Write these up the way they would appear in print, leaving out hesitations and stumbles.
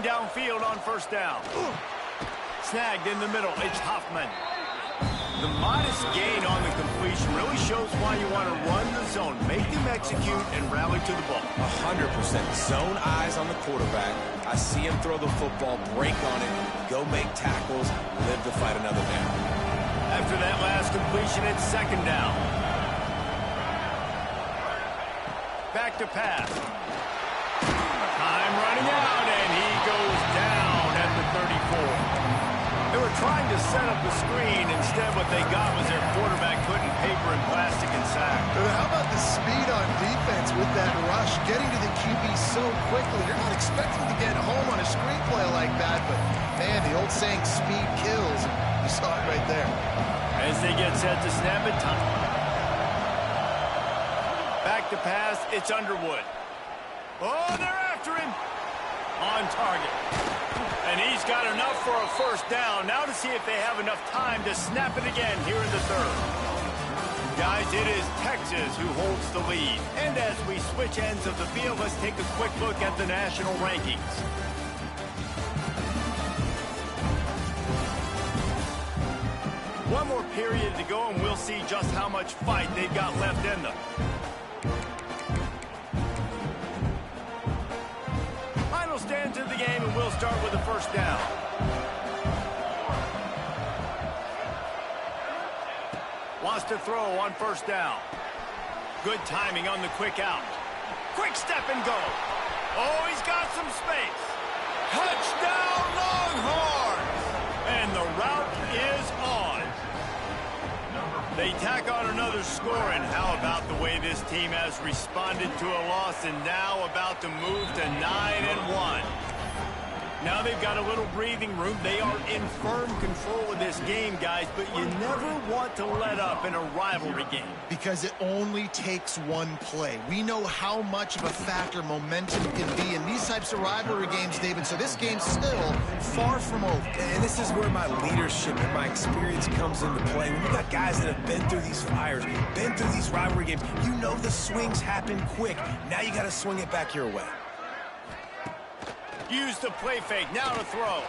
downfield on first down. Snagged in the middle. It's Hoffman. The modest gain on the completion really shows why you want to run the zone. Make them execute and rally to the ball. 100%. Zone eyes on the quarterback. I see him throw the football, break on it, go make tackles, live to fight another down. After that last completion, it's second down. Back to pass. Time running out, and he goes down at the 34. They were trying to set up the screen. Instead, what they got was their quarterback putting paper and plastic and sack. How about the speed on defense with that rush, getting to the QB so quickly? You're not expecting to get home on a screenplay like that, but, man, the old saying, speed kills. You saw it right there. As they get set to snap it, time. Back to pass, it's Underwood. Oh, they're after him. On target. And he's got enough for a first down. Now to see if they have enough time to snap it again here in the third. Guys, it is Texas who holds the lead. And as we switch ends of the field, let's take a quick look at the national rankings. One more period to go, and we'll see just how much fight they've got left in them. Final stands of the game, and we'll start with the first down. Wants to throw on first down. Good timing on the quick out. Quick step and go. Oh, he's got some space. Touchdown, Longhorns! And the route is on. They tack on another score, and how about the way this team has responded to a loss and now about to move to 9-1. Now they've got a little breathing room. They are in firm control of this game, guys, but you never want to let up in a rivalry game. Because it only takes one play. We know how much of a factor momentum can be in these types of rivalry games, David, so this game's still far from over. And this is where my leadership and my experience comes into play. When you got guys that have been through these fires, been through these rivalry games, you know the swings happen quick. Now you got to swing it back your way. Use the play fake, now to throw.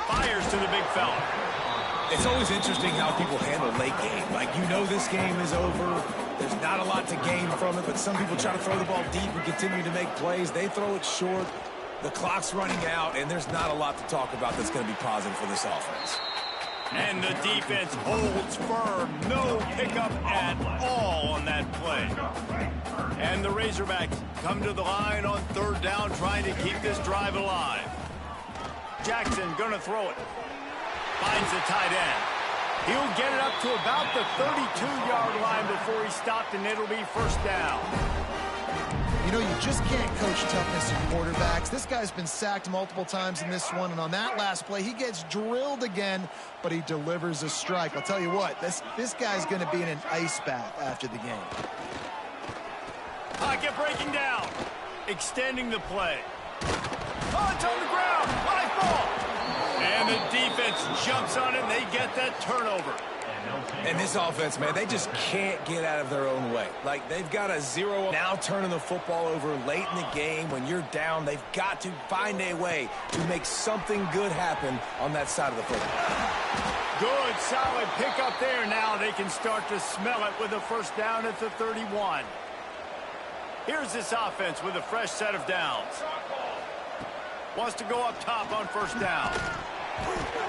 Fires to the big fella. It's always interesting how people handle late game. Like, you know this game is over. There's not a lot to gain from it, but some people try to throw the ball deep and continue to make plays. They throw it short. The clock's running out, and there's not a lot to talk about that's going to be positive for this offense. And the defense holds firm. No pickup at all on that play. And the Razorbacks come to the line on third down, trying to keep this drive alive. Jackson gonna throw it. Finds the tight end. He'll get it up to about the 32-yard line before he stopped, and it'll be first down. You know, you just can't coach toughness in quarterbacks. This guy's been sacked multiple times in this one, and on that last play, he gets drilled again, but he delivers a strike. I'll tell you what, this guy's going to be in an ice bath after the game. Pocket breaking down. Extending the play. Oh, it's on the ground. High ball. And the defense jumps on it, and they get that turnover. And this offense, man, they just can't get out of their own way. Like, they've got a 0. Now turning the football over late in the game. When you're down, they've got to find a way to make something good happen on that side of the football. Good, solid pickup there. Now they can start to smell it with a first down at the 31. Here's this offense with a fresh set of downs. Wants to go up top on first down.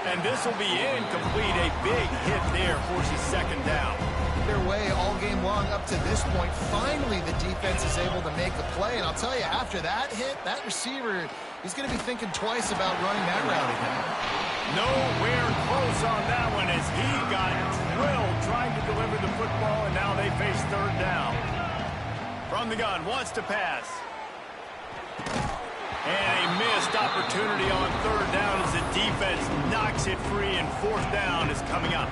And this will be incomplete. A big hit there forces second down. Their way all game long up to this point. Finally, the defense is able to make a play. And I'll tell you, after that hit, that receiver, he's going to be thinking twice about running that route again. Nowhere close on that one as he got drilled trying to deliver the football, and now they face third down. From the gun, wants to pass. And a missed opportunity on third down as the defense knocks it free, and fourth down is coming up.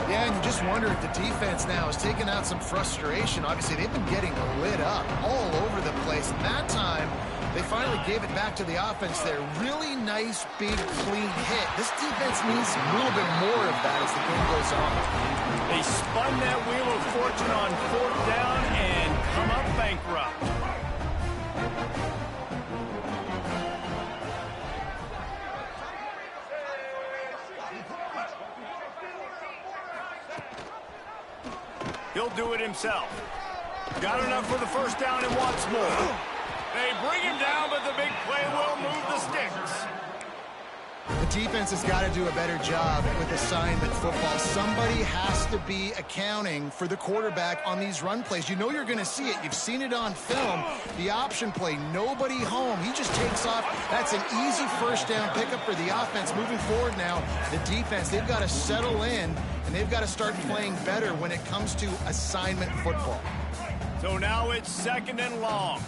Yeah, and you just wonder if the defense now is taking out some frustration. Obviously, they've been getting lit up all over the place. And that time, they finally gave it back to the offense there. Really nice, big, clean hit. This defense needs a little bit more of that as the game goes on. They spun that wheel of fortune on fourth down and come up bankrupt. He'll do it himself. Got enough for the first down and wants more. They bring him down, but the big play will move the sticks. The defense has got to do a better job with assignment football. Somebody has to be accounting for the quarterback on these run plays. You know you're going to see it. You've seen it on film. The option play, nobody home. He just takes off. That's an easy first down pickup for the offense. Moving forward now, the defense, they've got to settle in, and they've got to start playing better when it comes to assignment football. So now it's 2nd and long.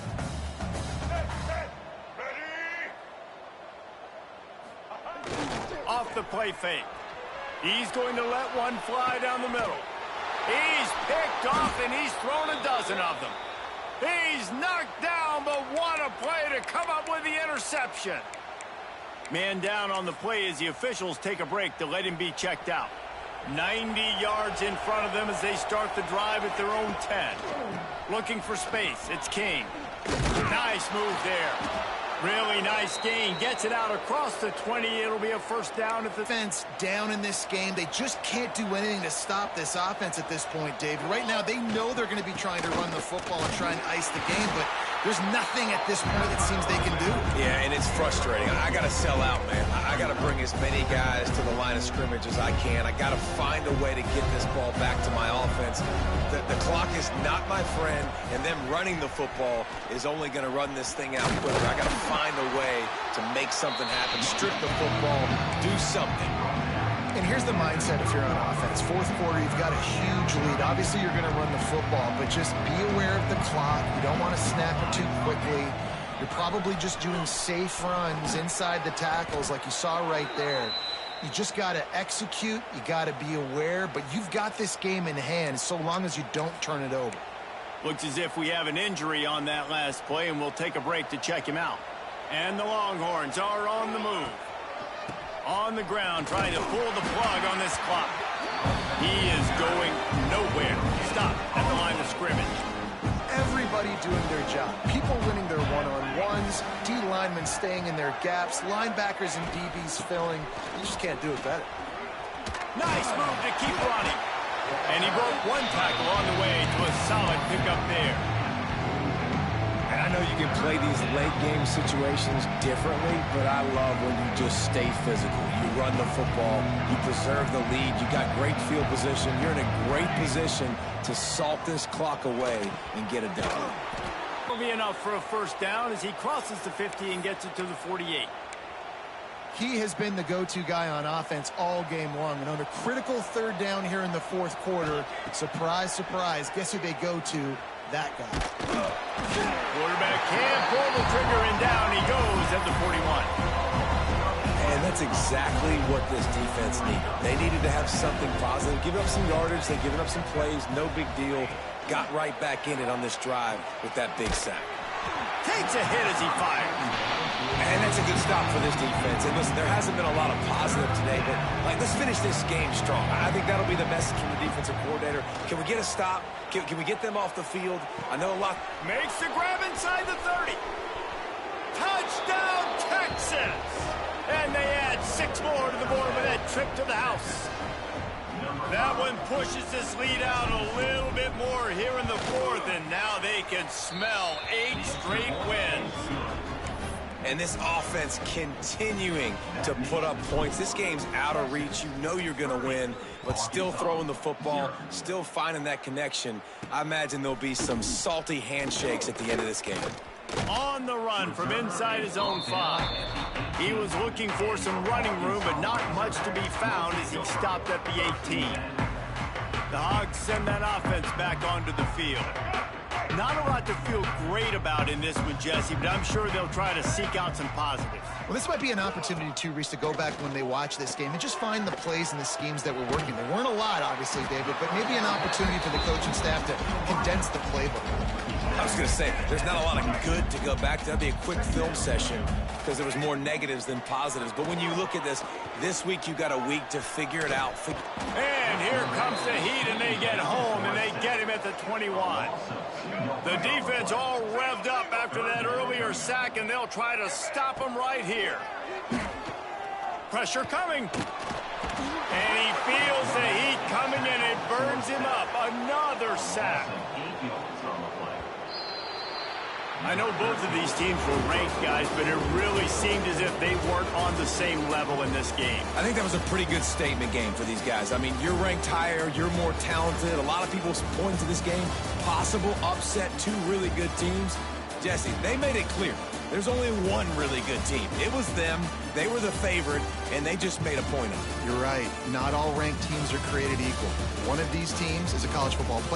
Off the play fake. He's going to let one fly down the middle. He's picked off, and he's thrown a dozen of them. He's knocked down, but what a play to come up with the interception. Man down on the play as the officials take a break to let him be checked out. 90 yards in front of them as they start the drive at their own 10. Looking for space. It's King. Nice move there. Really nice gain. Gets it out across the 20. It'll be a first down at the defense down in this game. They just can't do anything to stop this offense at this point, David. Right now, they know they're going to be trying to run the football and try and ice the game, but there's nothing at this point it seems they can do. Yeah, and it's frustrating. I got to sell out, man. I got to bring as many guys to the line of scrimmage as I can. I got to find a way to get this ball back to my offense. The clock is not my friend, and them running the football is only going to run this thing out quicker. I got to find a way to make something happen. Strip the football. Do something. And here's the mindset if you're on offense. Fourth quarter, you've got a huge lead. Obviously, you're going to run the football, but just be aware of the clock. You don't want to snap it too quickly. You're probably just doing safe runs inside the tackles like you saw right there. You just got to execute. You got to be aware, but you've got this game in hand so long as you don't turn it over. Looks as if we have an injury on that last play, and we'll take a break to check him out. And the Longhorns are on the move. On the ground, trying to pull the plug on this clock. He is going nowhere. Stop at the line of scrimmage. Everybody doing their job. People winning their one-on-ones, D linemen staying in their gaps, linebackers and DBs filling. You just can't do it better. Nice move to keep running. And he broke one tackle on the way to a solid pickup there. And I know you can play these late game situations differently, but I love when you just stay physical. You run the football, you preserve the lead, you got great field position, you're in a great position to salt this clock away and get it done. Will be enough for a first down as he crosses the 50 and gets it to the 48. He has been the go-to guy on offense all game long. And on a critical third down here in the fourth quarter, surprise, surprise, guess who they go to? That guy. Quarterback can't pull the trigger, and down he goes at the 41. And that's exactly what this defense needed. They needed to have something positive. Give up some yardage. They've given up some plays. No big deal. Got right back in it on this drive with that big sack. Takes a hit as he fires. And that's a good stop for this defense. And listen, there hasn't been a lot of positive today, but let's finish this game strong. I think that'll be the message from the defensive coordinator. Can we get a stop? Can we get them off the field? I know a lot. Makes the grab inside the 30. Touchdown, Texas! And they add 6 more to the board with that trip to the house. That one pushes this lead out a little bit more here in the fourth, and now they can smell 8 straight wins. And this offense continuing to put up points. This game's out of reach. You know you're going to win, but still throwing the football, still finding that connection. I imagine there'll be some salty handshakes at the end of this game. On the run from inside his own 5. He was looking for some running room, but not much to be found as he stopped at the 18. The Hogs send that offense back onto the field. Not a lot to feel great about in this one, Jesse, but I'm sure they'll try to seek out some positives. Well, this might be an opportunity, too, Reese, to go back when they watch this game and just find the plays and the schemes that were working. There weren't a lot, obviously, David, but maybe an opportunity for the coaching staff to condense the playbook. I was going to say, there's not a lot of good to go back to. That'd be a quick film session because there was more negatives than positives. But when you look at this week you got a week to figure it out. And here comes the heat, and they get home, and they get him at the 21. The defense all revved up after that earlier sack, and they'll try to stop him right here. Pressure coming. And he feels the heat coming, and it burns him up. Another sack. I know both of these teams were ranked, guys, but it really seemed as if they weren't on the same level in this game. I think that was a pretty good statement game for these guys. I mean, you're ranked higher, you're more talented. A lot of people point to this game, possible upset, two really good teams. Jesse, they made it clear. There's only one really good team. It was them. They were the favorite, and they just made a point of it. You're right. Not all ranked teams are created equal. One of these teams is a college football player.